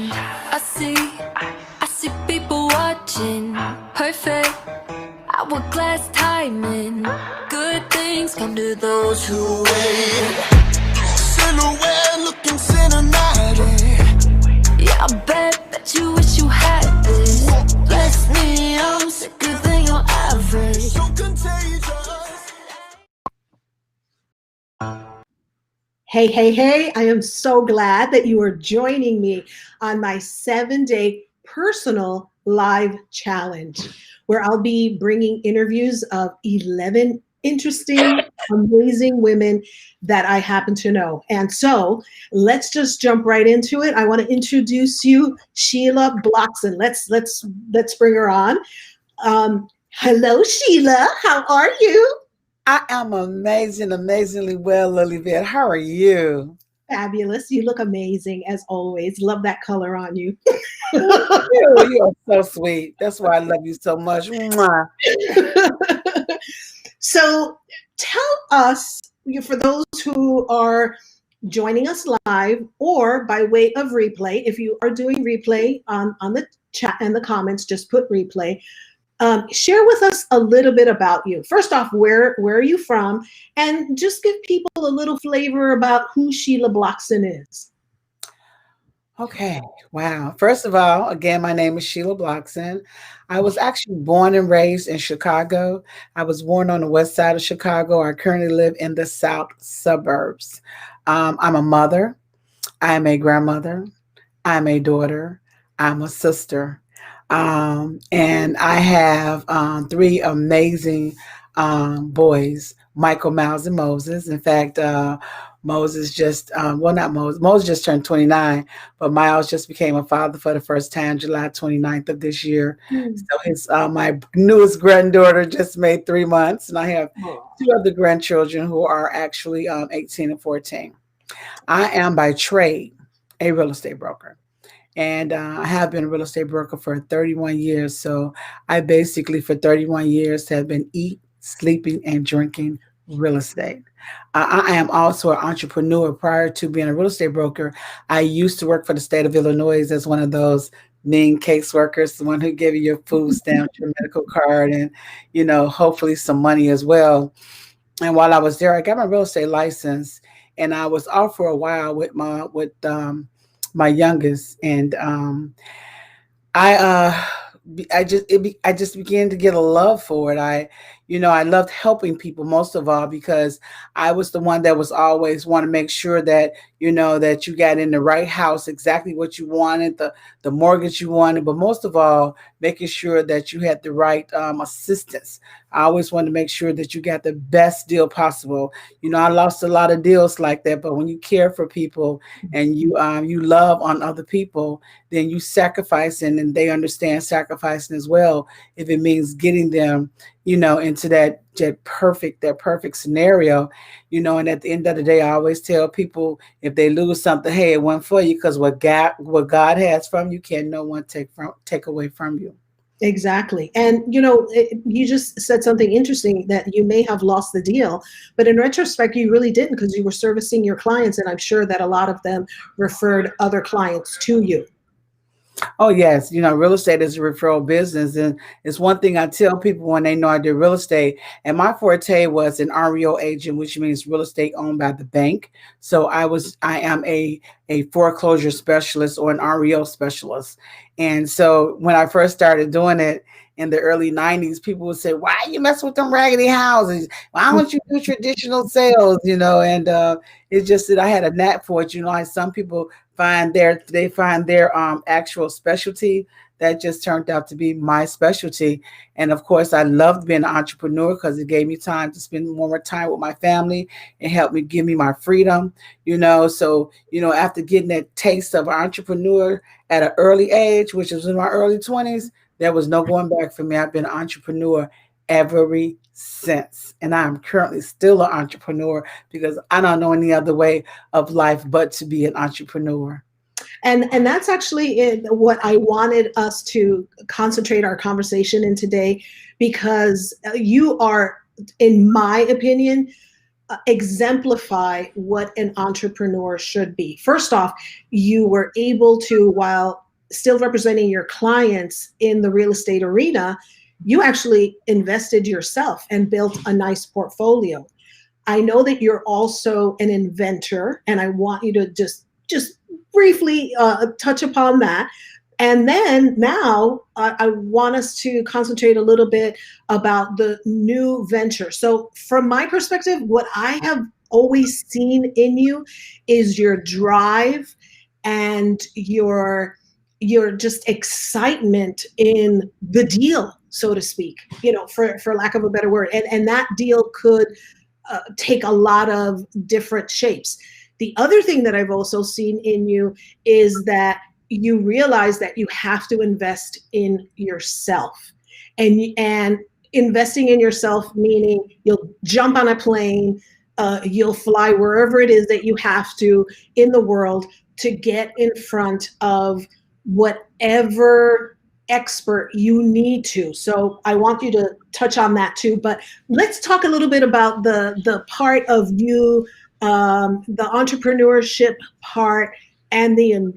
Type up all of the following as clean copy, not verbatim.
I see people watching, perfect hourglass timing. Good things come to those who wait. Silhouette looking cinematic. Yeah, I bet you wish you had this. Bless me, I'm sicker than your average. So contagious. Hey, I am so glad that you are joining me on my 7-day personal live challenge, where I'll be bringing interviews of 11 interesting, amazing women that I happen to know. And so let's just jump right into it. I want to introduce you, Shelia Blockson. Let's bring her on. Hello, Shelia. How are you? I am amazingly well, Lilyvette. How are you? Fabulous. You look amazing as always. Love that color on you. Thank you. You are so sweet. That's why I love you so much. Mwah. So tell us, for those who are joining us live or by way of replay, if you are doing replay on the chat and the comments, just put replay. Share with us a little bit about you. First off, where are you from? And just give people a little flavor about who Shelia Blockson is. Okay. Wow. First of all, again, my name is Shelia Blockson. I was actually born and raised in Chicago. I was born on the west side of Chicago. I currently live in the south suburbs. I'm a mother. I'm a grandmother. I'm a daughter. I'm a sister. And I have three amazing boys, Michael, Miles, and Moses. In fact, Moses just, well, not Moses. Moses just turned 29, but Miles just became a father for the first time, July 29th of this year. So his my newest granddaughter just made 3 months, and I have two other grandchildren who are actually 18 and 14. I am by trade a real estate broker. And I have been a real estate broker for 31 years. So I basically, for 31 years, have been eating, sleeping, and drinking real estate. I am also an entrepreneur. Prior to being a real estate broker, I used to work for the state of Illinois as one of those mean caseworkers, the one who give you your food stamps, your medical card, and hopefully some money as well. And while I was there, I got my real estate license, and I was off for a while with my youngest, and I just began to get a love for it. I loved helping people most of all because I was the one that was always want to make sure that that you got in the right house, exactly what you wanted, the mortgage you wanted, but most of all, making sure that you had the right assistance. I always wanted to make sure that you got the best deal possible. I lost a lot of deals like that, but when you care for people and you love on other people, then you sacrificing, and they understand sacrificing as well. If it means getting them, into that perfect scenario, and at the end of the day, I always tell people if they lose something, hey, it went for you, because what God has from you can no one take away from you. Exactly. And, you just said something interesting that you may have lost the deal, but in retrospect, you really didn't, because you were servicing your clients. And I'm sure that a lot of them referred other clients to you. Oh, yes. Real estate is a referral business. And it's one thing I tell people when they know I do real estate. And my forte was an REO agent, which means real estate owned by the bank. So I am a foreclosure specialist or an REO specialist. And so when I first started doing it in the early 90s, people would say, why you mess with them raggedy houses? Why don't you do traditional sales? And it's just that I had a knack for it. Like some people find their actual specialty. That just turned out to be my specialty. And of course, I loved being an entrepreneur because it gave me time to spend more time with my family and helped me give me my freedom. So after getting that taste of an entrepreneur at an early age, which was in my early 20s, there was no going back for me. I've been an entrepreneur ever since. And I'm currently still an entrepreneur because I don't know any other way of life but to be an entrepreneur. And that's actually what I wanted us to concentrate our conversation in today, because you are, in my opinion, exemplify what an entrepreneur should be. First off, you were able to, while still representing your clients in the real estate arena, you actually invested yourself and built a nice portfolio. I know that you're also an inventor, and I want you to just briefly touch upon that. And then now I want us to concentrate a little bit about the new venture. So from my perspective, what I have always seen in you is your drive and your just excitement in the deal, so to speak, for lack of a better word. And that deal could take a lot of different shapes. The other thing that I've also seen in you is that you realize that you have to invest in yourself, and investing in yourself meaning you'll jump on a plane, you'll fly wherever it is that you have to in the world to get in front of whatever expert you need to. So I want you to touch on that too. But let's talk a little bit about the part of you, the entrepreneurship part and the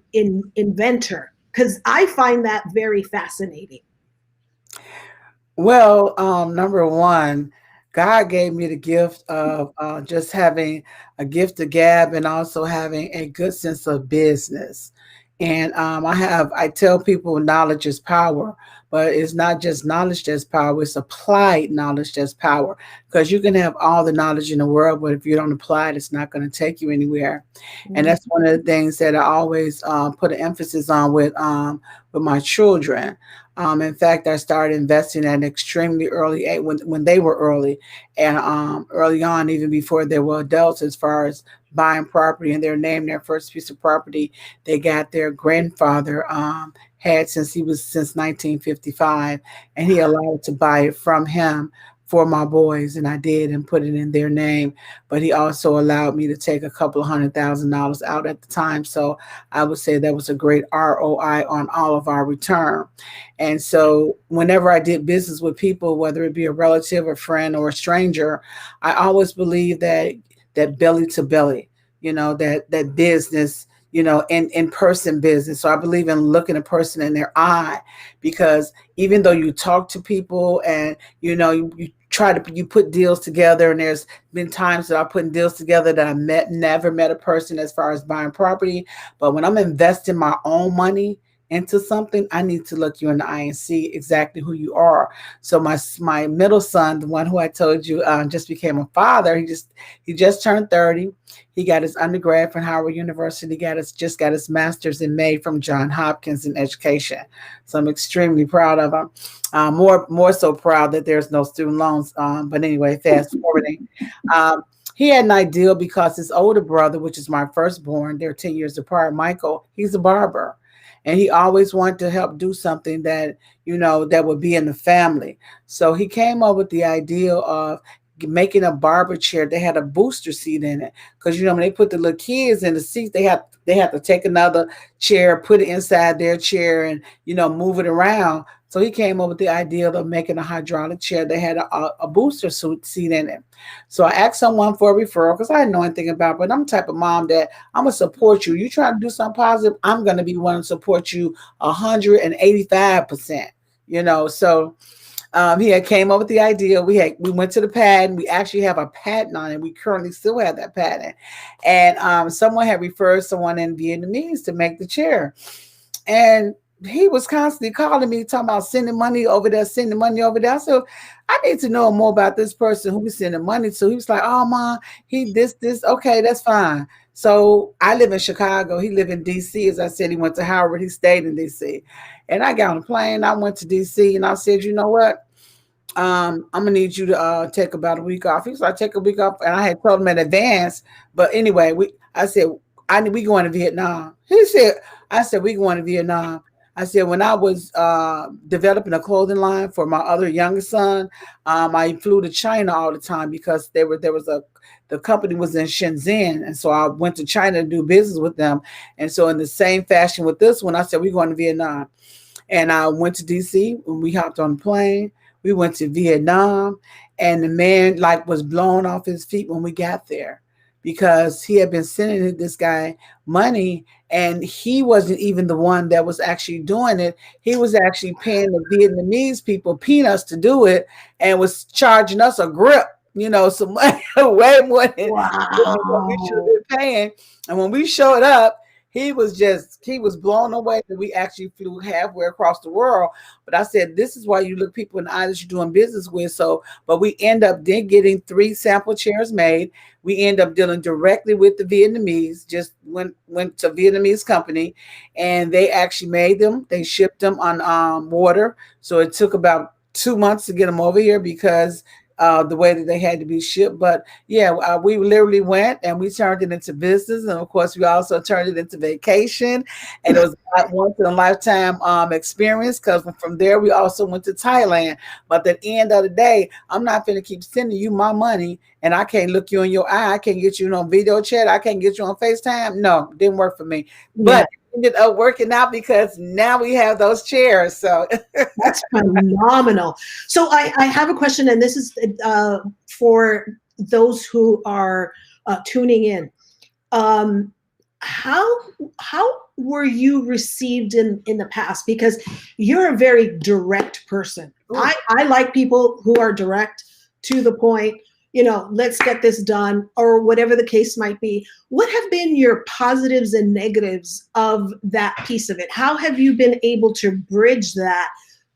inventor, because I find that very fascinating. Well, number one, God gave me the gift of just having a gift of gab and also having a good sense of business. And I tell people knowledge is power, but it's not just knowledge that's power, it's applied knowledge that's power. Because you can have all the knowledge in the world, but if you don't apply it, it's not going to take you anywhere. And that's one of the things that I always put an emphasis on with my children. In fact, I started investing at an extremely early age when they were early, and early on, even before they were adults, as far as buying property and their name, their first piece of property, they got their grandfather had since 1955, and he allowed to buy it from him for my boys, and I did and put it in their name. But he also allowed me to take a couple of $100,000 out at the time. So I would say that was a great ROI on all of our return. And so whenever I did business with people, whether it be a relative, a friend, or a stranger, I always believe that belly to belly, that business, in person business. So I believe in looking a person in their eye, because even though you talk to people and, you put deals together, and there's been times that I put deals together that I never met a person as far as buying property. But when I'm investing my own money into something, I need to look you in the eye and see exactly who you are. So my middle son, the one who I told you just became a father, he just turned 30. He got his undergrad from Howard University. Just got his master's in May from Johns Hopkins in education. So I'm extremely proud of him. More so proud that there's no student loans. But anyway, fast forwarding. He had an ideal because his older brother, which is my firstborn, they're 10 years apart, Michael, he's a barber. And he always wanted to help do something that, that would be in the family. So he came up with the idea of making a barber chair. They had a booster seat in it, because, when they put the little kids in the seats, they have to take another chair, put it inside their chair and, move it around. So he came up with the idea of making a hydraulic chair. They had a booster seat in it. So I asked someone for a referral because I didn't know anything about it, but I'm the type of mom that I'm going to support you. You try to do something positive, I'm going to be one to support you 185%, So he had came up with the idea. We went to the patent. We actually have a patent on it. We currently still have that patent. And someone had referred someone in Vietnamese to make the chair. And he was constantly calling me, talking about sending money over there. I said, I need to know more about this person who was sending money to. He was like, oh, Mom, this. Okay, that's fine. So I live in Chicago. He lived in D.C. As I said, he went to Howard. He stayed in D.C. And I got on a plane. I went to D.C. and I said, you know what? I'm going to need you to take about a week off. He was like, take a week off. And I had told him in advance. But anyway, I said, we going to Vietnam. I said, we going to Vietnam. I said, when I was developing a clothing line for my other younger son, I flew to China all the time because the company was in Shenzhen. And so I went to China to do business with them. And so in the same fashion with this one, I said, we're going to Vietnam. And I went to DC and we hopped on the plane. We went to Vietnam, and the man like was blown off his feet when we got there because he had been sending this guy money, and he wasn't even the one that was actually doing it. He was actually paying the Vietnamese people peanuts to do it and was charging us a grip, some money way more than what we should have Wow. been paying. And when we showed up, he was blown away that we actually flew halfway across the world. But I said, this is why you look people in the eye that you're doing business with. So, but we end up then getting 3 sample chairs made. We end up dealing directly with the Vietnamese, just went to a Vietnamese company, and they actually made them. They shipped them on water. So it took about 2 months to get them over here because the way that they had to be shipped. But yeah, we literally went and we turned it into business. And of course, we also turned it into vacation. And it was a once in a lifetime experience, because from there, we also went to Thailand. But at the end of the day, I'm not going to keep sending you my money and I can't look you in your eye. I can't get you on video chat. I can't get you on FaceTime. No, didn't work for me. Yeah. But it ended up working out because now we have those chairs. So That's phenomenal. So I have a question, and this is for those who are tuning in. How were you received in the past? Because you're a very direct person. I like people who are direct, to the point. Let's get this done, or whatever the case might be. What have been your positives and negatives of that piece of it? How have you been able to bridge that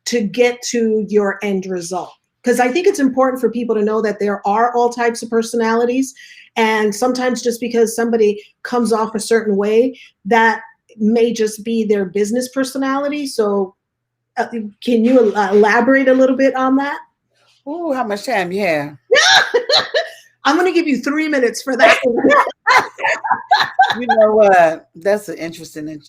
to get to your end result? Because I think it's important for people to know that there are all types of personalities. And sometimes just because somebody comes off a certain way, that may just be their business personality. So can you elaborate a little bit on that? ooh, how much time you have? I'm going to give you 3 minutes for that. You know what? That's an interesting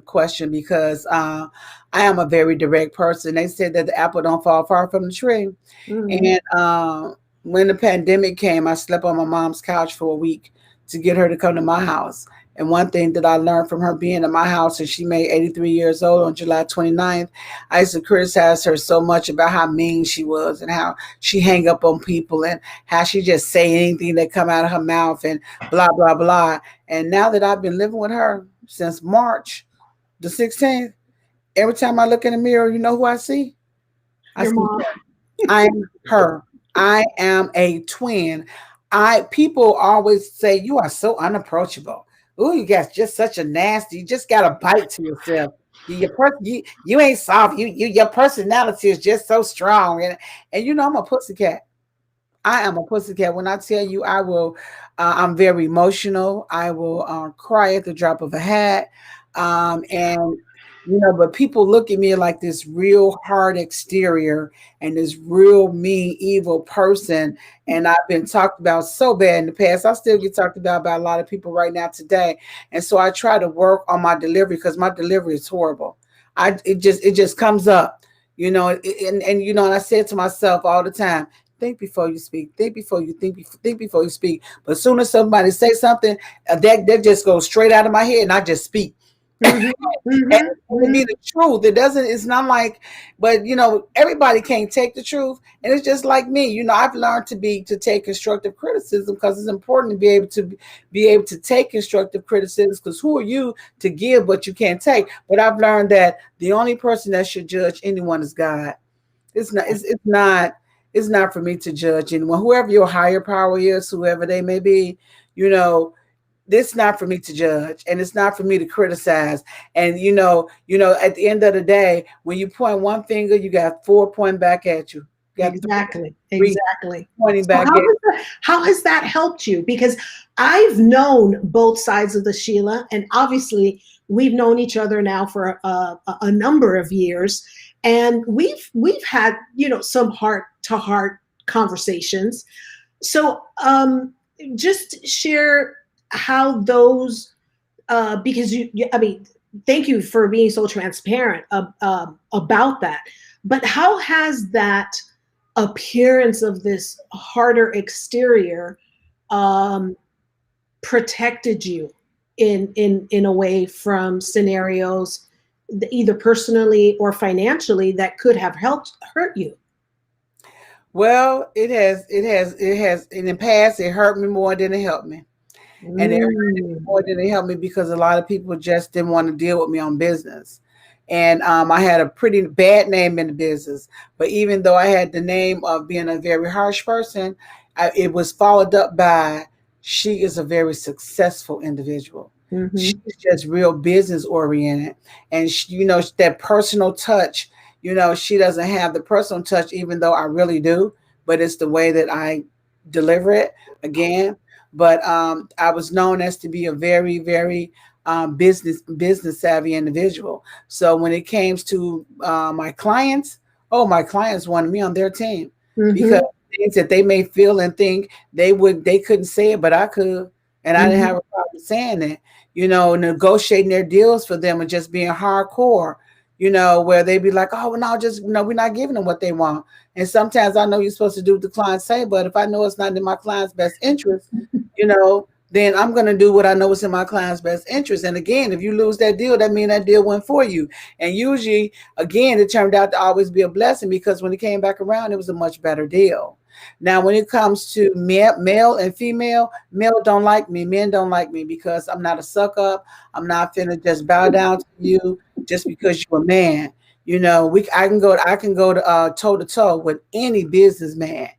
question, because I am a very direct person. They said that the apple don't fall far from the tree. Mhm. And when the pandemic came, I slept on my mom's couch for a week to get her to come to my house. And one thing that I learned from her being in my house, and she made 83 years old on July 29th, I used to criticize her so much about how mean she was and how she hang up on people and how she just say anything that come out of her mouth and blah, blah, blah. And now that I've been living with her since March the 16th, every time I look in the mirror, you know who I see? I Your see mom. her. I'm her. I am a twin. People always say you are so unapproachable. Ooh, you got just such a nasty. You just got a bite to yourself. You ain't soft. Your personality is just so strong. And I'm a pussycat. I am a pussycat. When I tell you, I'm very emotional. I will cry at the drop of a hat. And but people look at me like this real hard exterior and this real mean, evil person. And I've been talked about so bad in the past. I still get talked about by a lot of people right now today. And so I try to work on my delivery, because my delivery is horrible. It just comes up, and I say it to myself all the time. Think before you speak. Think before you speak. But as soon as somebody say something, that just goes straight out of my head, and I just speak. Mhm, And mhm, to be mhm. the truth, it's not like, but everybody can't take the truth. And it's just like me. I've learned to take constructive criticism, because it's important to be able to take constructive criticism, because who are you to give what you can't take? But I've learned that the only person that should judge anyone is God. It's not for me to judge anyone. Whoever your higher power is, whoever they may be, you know, this not for me to judge, and it's not for me to criticize. And at the end of the day, when you point one finger, you got four pointing back at you. You got Exactly, three exactly. pointing So back at you. how has that helped you? Because I've known both sides of the Sheila, and obviously we've known each other now for a number of years, and we've had some heart to heart conversations. So just share how those because I mean, thank you for being so transparent about that. But how has that appearance of this harder exterior um, protected you in a way from scenarios, either personally or financially, that could have helped hurt you? Well, it has in the past it hurt me more than it helped me. And it hurt me Mm. more than it helped me because a lot of people just didn't want to deal with me on business. And I had a pretty bad name in the business. But even though I had the name of being a very harsh person, it was followed up by she is a very successful individual. Mm-hmm. She's just real business oriented. And, that personal touch, she doesn't have the personal touch, even though I really do. But it's the way that I deliver it again. But I was known as to be a very, very business savvy individual. So when it came to my clients, oh, my clients wanted me on their team because Mm-hmm. things that they may feel and think they couldn't say it, but I could, and I didn't Mm-hmm. have a problem saying it. Negotiating their deals for them and just being hardcore. Where they'd be like, oh, well, no, just no, we're not giving them what they want. And sometimes I know you're supposed to do what the client say, but if I know it's not in my client's best interest, then I'm going to do what I know is in my client's best interest. And again, if you lose that deal, that means that deal went for you. And usually, again, it turned out to always be a blessing because when it came back around, it was a much better deal. Now, when it comes to male and female, male don't like me. Men don't like me because I'm not a suck up. I'm not finna just bow down to you just because you're a man. I can go to toe to toe with any businessman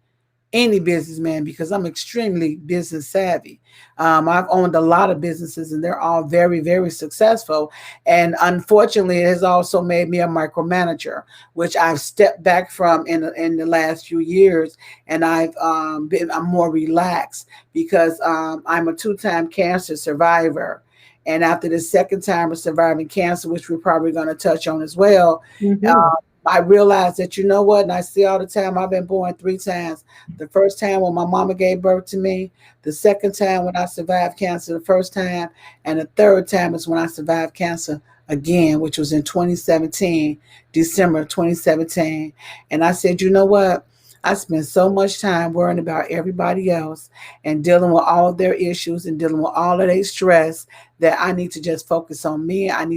because I'm extremely business savvy. I've owned a lot of businesses and they're all very, very successful. And unfortunately, it has also made me a micromanager, which I've stepped back from in the last few years. And I'm more relaxed because I'm a two-time cancer survivor. And after the second time of surviving cancer, which we're probably going to touch on as well, Mm-hmm. uh, I realized that you know what, and I see all the time I've been born three times. The first time when my mama gave birth to me, the second time when I survived cancer the first time, and the third time is when I survived cancer again, which was in 2017, December 2017. And I said, you know what? I spent so much time worrying about everybody else and dealing with all of their issues and dealing with all of their stress that I need to just focus on me. And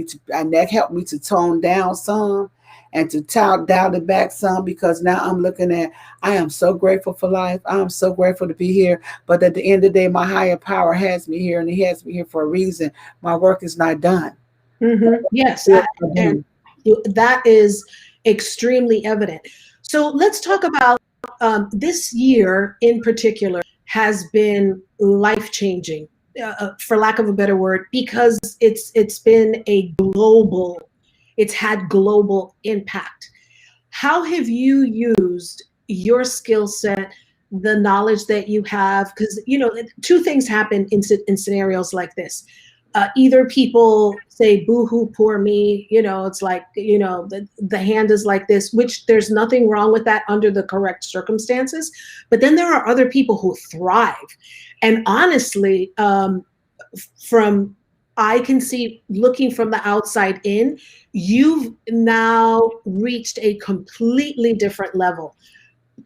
that helped me to tone down some and to dial it back some because now I'm looking at, I am so grateful for life. I am so grateful to be here. But at the end of the day, my higher power has me here and he has me here for a reason. My work is not done. Mm-hmm. Yes, Still and not that is extremely evident. So let's talk about this year in particular has been life changing, for lack of a better word, because it's been a global, it's had global impact. How have you used your skill set, the knowledge that you have? Because two things happen in scenarios like this. Either people say boo-hoo poor me, it's like the hand is like this, which there's nothing wrong with that under the correct circumstances, but then there are other people who thrive. And honestly, from I can see, looking from the outside in, you've now reached a completely different level.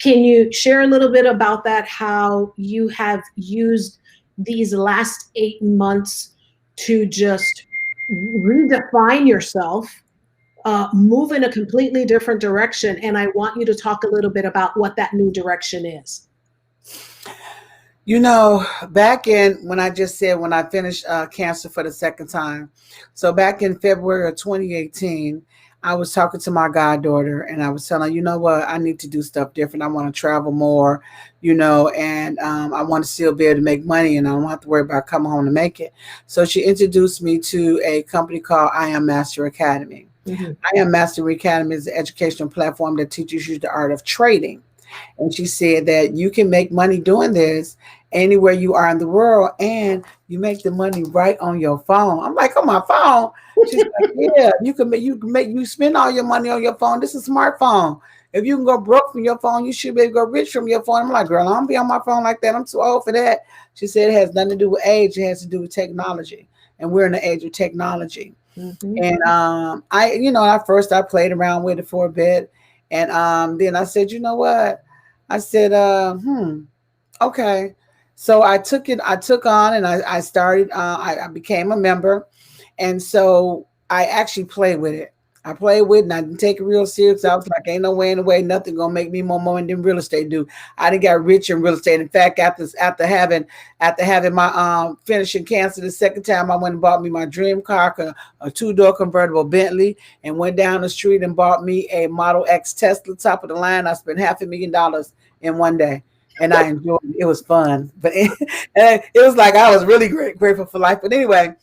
Can you share a little bit about that, how you have used these last 8 months to just redefine yourself, move in a completely different direction? And I want you to talk a little bit about what that new direction is. Back in when I just said when I finished cancer for the second time, so back in February of 2018, I was talking to my goddaughter and I was telling her, you know what, I need to do stuff different. I want to travel more, and I want to still be able to make money and I don't have to worry about coming home to make it. So she introduced me to a company called I Am Master Academy. Mhm. I Am Master Academy is an educational platform that teaches you the art of trading. And she said that you can make money doing this anywhere you are in the world and you make the money right on your phone. I'm like, on my phone? She's like, yeah, you spend all your money on your phone. This is a smartphone. If you can go broke from your phone, you should be able to go rich from your phone. I'm like, girl, I don't be on my phone like that. I'm too old for that. She said it has nothing to do with age. It has to do with technology. And we're in the age of technology. Mhm. And at first I played around with it for a bit. And then I said, you know what? I said, okay. So I took on and I started, I became a member. And so I actually played with it. I played with and I didn't take it real serious. I was like, ain't no way in the way, nothing gonna make me more money than real estate do. I didn't get rich in real estate. In fact, after having my finishing cancer the second time, I went and bought me my dream car, a two-door convertible Bentley, and went down the street and bought me a Model X Tesla, top of the line. I spent $500,000 in one day. And I enjoyed it. It was fun. But it was like I was really grateful for life. But anyway,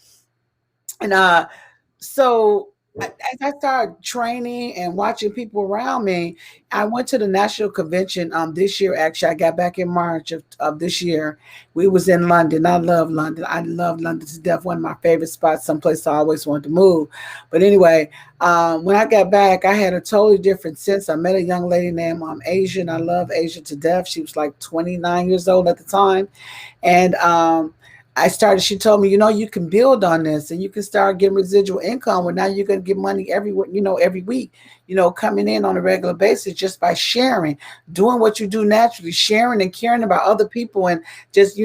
and so as I started training and watching people around me, I went to the national convention this year. Actually, I got back in March of this year. We was in London. I love London. I love London to death. One of my favorite spots, someplace I always wanted to move. But anyway, when I got back, I had a totally different sense. I met a young lady named Asian. I love Asia to death. She was like 29 years old at the time. And she told me, you can build on this and you can start getting residual income. Well, now you're going to get money every week, coming in on a regular basis just by sharing, doing what you do naturally, sharing and caring about other people and just,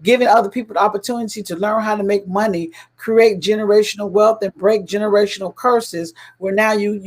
giving other people the opportunity to learn how to make money, create generational wealth and break generational curses where now you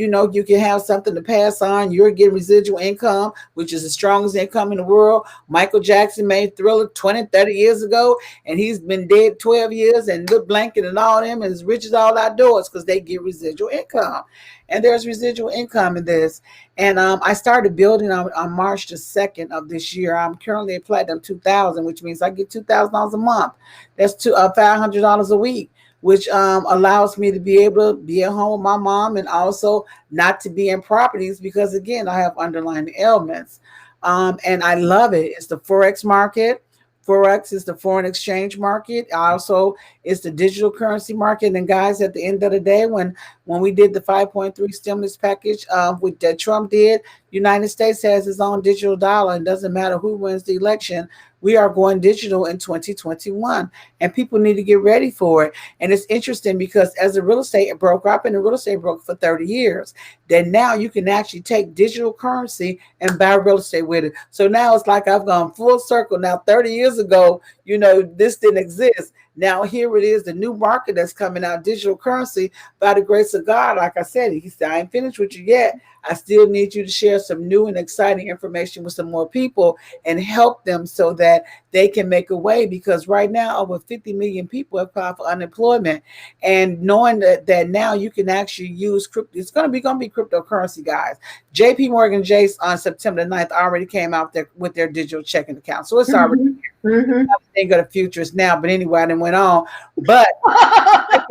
can have something to pass on. You're getting residual income, which is the strongest income in the world. Michael Jackson made Thriller 20, 30 years ago, and he's been dead 12 years, and Lil Blanket and all them and as rich as all outdoors because they get residual income. And there's residual income in this. And I started building on March the 2nd of this year. I'm currently at Platinum 2000, which means I get $2,000 a month. That's $500 a week, which allows me to be able to be at home with my mom and also not to be in properties because, again, I have underlying ailments. And I love it. It's the Forex market. Forex is the foreign exchange market. Also, it's the digital currency market. And guys, at the end of the day, when we did the 5.3 stimulus package, that Trump did, United States has its own digital dollar. It doesn't matter who wins the election. We are going digital in 2021, and people need to get ready for it. And it's interesting because as a real estate broker, I've been a real estate broker for 30 years. Then now you can actually take digital currency and buy real estate with it. So now it's like I've gone full circle. Now, 30 years ago, this didn't exist. Now here it is, the new market that's coming out, digital currency, by the grace of God. Like I said, he said, I ain't finished with you yet. I still need you to share some new and exciting information with some more people and help them so that they can make a way. Because right now, over 50 million people have filed for unemployment. And knowing that now you can actually use crypto, it's going to be cryptocurrency, guys. JP Morgan Chase on September 9th already came out there with their digital checking account. So it's already think of the futures now. But anyway, I didn't went on. But I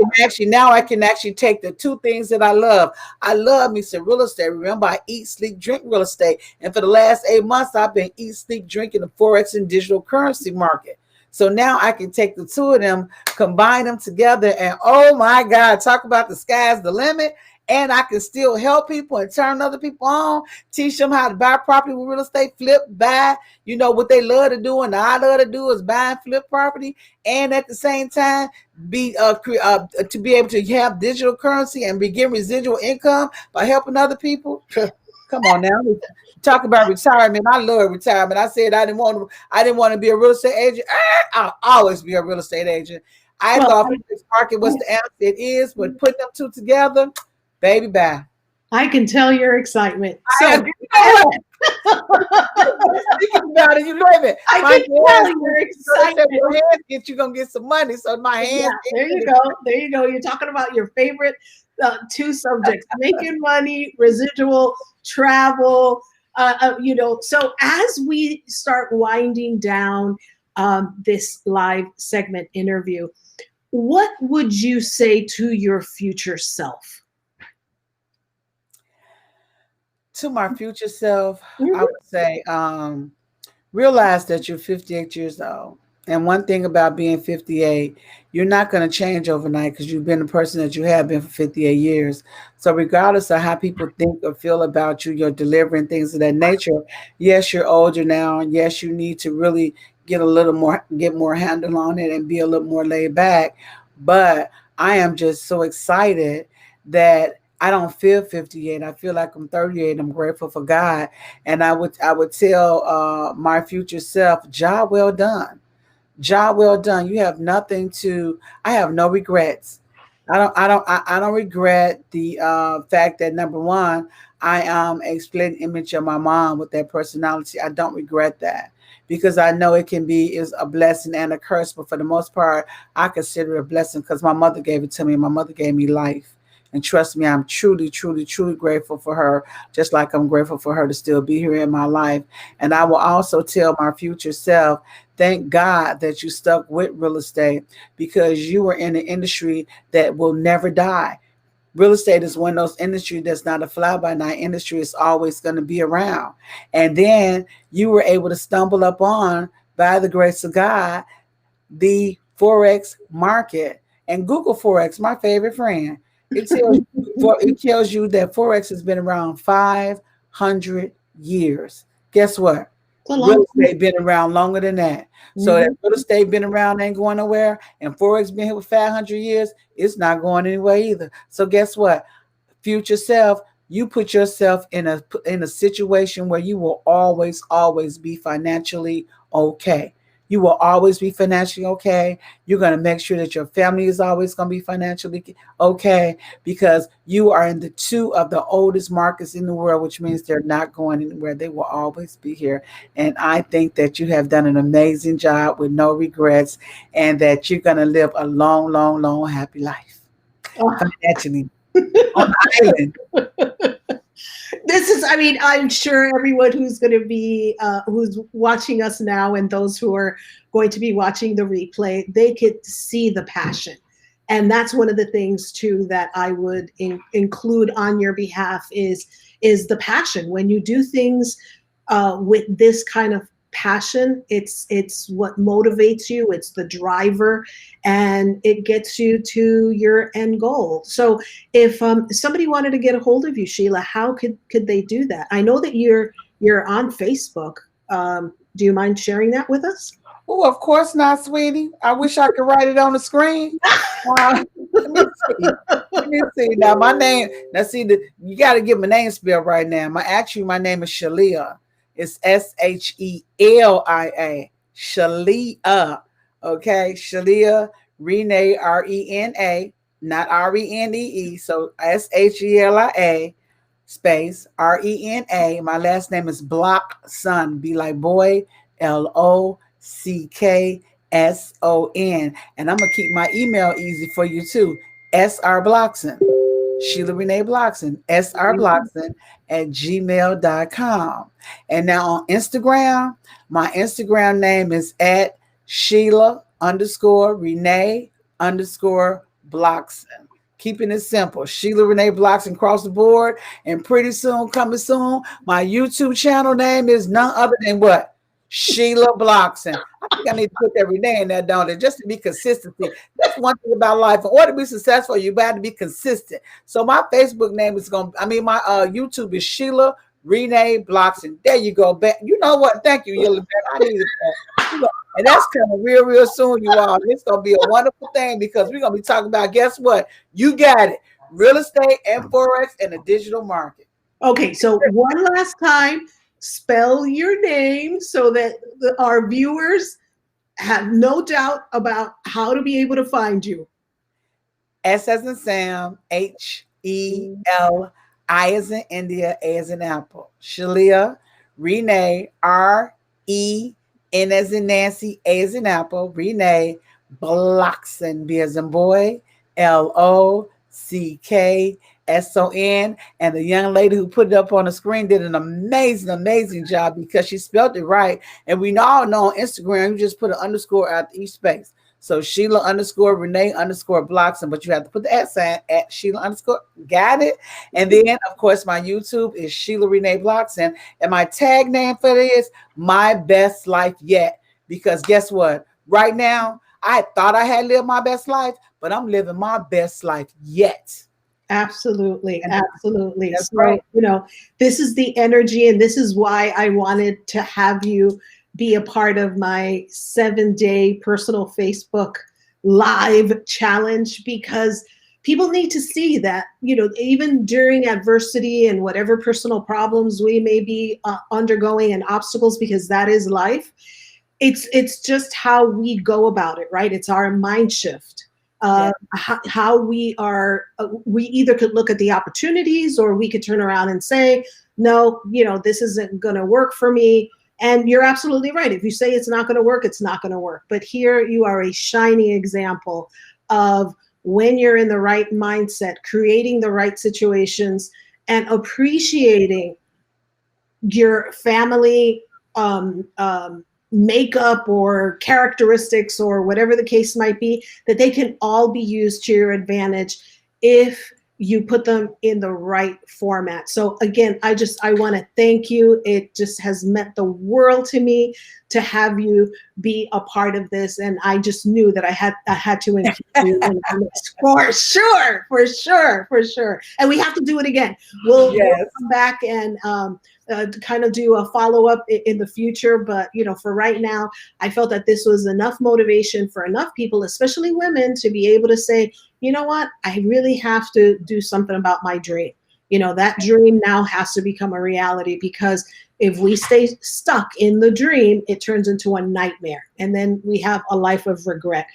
can actually take the two things that I love. I love me some real estate. Remember, I eat, sleep, drink real estate. And for the last 8 months, I've been eat, sleep, drinking the Forex and digital currency market. So now I can take the two of them, combine them together, and oh my God, talk about the sky's the limit. And I can still help people and turn other people on, teach them how to buy property with real estate, flip, buy, what they love to do. And I love to do is buy and flip property. And at the same time, to be able to have digital currency and begin residual income by helping other people. Come on now. Talk about retirement. I love retirement. I said I didn't want to be a real estate agent. I'll always be a real estate agent. I thought this market was the answer. It is, but put them two together, baby, bye. I can tell your excitement. Speaking about it, you know it. I can tell your excitement. Your hands you're gonna get some money. So my hands. Yeah, there you go. There you go. You're talking about your favorite two subjects: making money, residual, travel. So as we start winding down this live segment interview, what would you say to your future self? To my future self, I would say, realize that you're 58 years old. And one thing about being 58, you're not going to change overnight because you've been the person that you have been for 58 years. So regardless of how people think or feel about you, you're delivering things of that nature. Yes, you're older now. And yes, you need to really get more handle on it and be a little more laid back. But I am just so excited that I don't feel 58. I feel like I'm 38. I'm grateful for God. And I would tell my future self, job well done. Job well done. You have I have no regrets. I don't regret the fact that number one, I am a split image of my mom with that personality. I don't regret that because I know it can be is a blessing and a curse, but for the most part, I consider it a blessing because my mother gave it to me. My mother gave me life. And trust me, I'm truly, truly, truly grateful for her, just like I'm grateful for her to still be here in my life. And I will also tell my future self, thank God that you stuck with real estate because you were in an industry that will never die. Real estate is one of those industries that's not a fly by night industry. It's always going to be around. And then you were able to stumble upon, by the grace of God, the Forex market. And Google Forex, my favorite friend. It tells you that Forex has been around 500 years. Guess what? It's a long Real estate been around longer than that. So that time. real estate been around ain't going nowhere, and Forex been here with 500 years, it's not going anywhere either. So guess what? Future self, you put yourself in a situation where you will always be financially okay. You will always be financially okay. You're going to make sure that your family is always going to be financially okay because you are in the two of the oldest markets in the world, which means they're not going anywhere. They will always be here. And I think that you have done an amazing job with no regrets and that you're going to live a long, long, long, happy life Mhm. financially on the island. This is, I mean, I'm sure everyone who's going to be, who's watching us now and those who are going to be watching the replay, they could see the passion. And that's one of the things too that I would include on your behalf is the passion. When you do things with this kind of passion, it's what motivates you, it's the driver, and it gets you to your end goal. So if somebody wanted to get a hold of you, Sheila, how could they do that? I know that you're on Facebook. Do you mind sharing that with us? Oh, of course not, sweetie. I wish I could write it on the screen. Let me see. Let me see. Now my name. Now see you got to get my name spelled right now. My name is Shelia. It's Shelia. Shelia. Okay, Shelia Rene Rena, not Renee. So Shelia space Rena. My last name is Blockson. Be like boy. Lockson. And I'm gonna keep my email easy for you too. SR Blockson. Sheila Renee Blockson, SR Blockson at gmail.com. And now on Instagram, my Instagram name is at Sheila underscore Renee underscore Blockson. Keeping it simple. Sheila Renee Blockson across the board. And pretty soon, coming soon, my YouTube channel name is none other than what? Sheila Blockson. I think I need to put that Renee in there, don't it? Just to be consistency. That's one thing about life. In order to be successful, you got to be consistent. So my Facebook name is my YouTube is Sheila Renee Blockson. There you go. You know what? Thank you, Lilyvette. I needed that. And that's coming real soon, you all. It's gonna be a wonderful thing because we're gonna be talking about, guess what? You got it. Real estate and Forex and the digital market. Okay, so one last time, spell your name so that our viewers have no doubt about how to be able to find you. S as in Sam, H-E-L-I as in India, A as in Apple. Shelia, Renee, R-E-N as in Nancy, A as in Apple, Renee, Blockson, B as in boy, Lockson. And the young lady who put it up on the screen did an amazing job because she spelled it right. And we all know on Instagram, you just put an underscore at each space. So Sheila underscore Renee underscore Blockson, but you have to put the at sign at Sheila underscore. Got it? And then, of course, my YouTube is Sheila Renee Blockson. And my tag name for it is My Best Life Yet. Because guess what? Right now, I thought I had lived my best life, but I'm living my best life yet. Absolutely. That's So, right. this is the energy, and this is why I wanted to have you be a part of my 7-day personal Facebook live challenge because people need to see that, even during adversity and whatever personal problems we may be undergoing and obstacles, because that is life. It's just how we go about it, right? It's our mind shift. how we are, we either could look at the opportunities or we could turn around and say, no, this isn't going to work for me. And you're absolutely right. If you say it's not going to work, it's not going to work. But here you are, a shining example of when you're in the right mindset, creating the right situations, and appreciating your family makeup or characteristics or whatever the case might be, that they can all be used to your advantage if you put them in the right format. So again, I want to thank you. It just has meant the world to me to have you be a part of this. And I just knew that I had to include you in this for sure. And we have to do it again. We'll come back and kind of do a follow-up in the future. But, for right now, I felt that this was enough motivation for enough people, especially women, to be able to say, you know what, I really have to do something about my dream. That dream now has to become a reality, because if we stay stuck in the dream, it turns into a nightmare. And then we have a life of regret.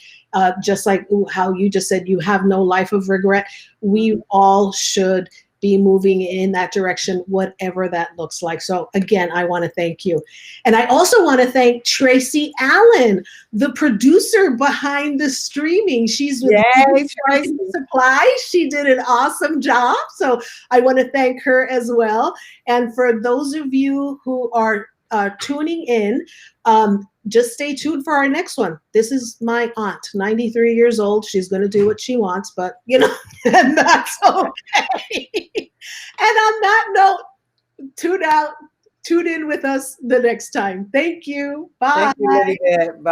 Just like how you just said, you have no life of regret. We all should be moving in that direction, whatever that looks like. So again, I want to thank you. And I also want to thank Tracy Allen, the producer behind the streaming. She's with Tracy Supply. She did an awesome job. So I want to thank her as well. And for those of you who are tuning in, just stay tuned for our next one. This is my aunt, 93 years old. She's going to do what she wants, but and that's okay. And on that note, tune in with us the next time. Thank you. Bye. Thank you, Lilyvette. Bye.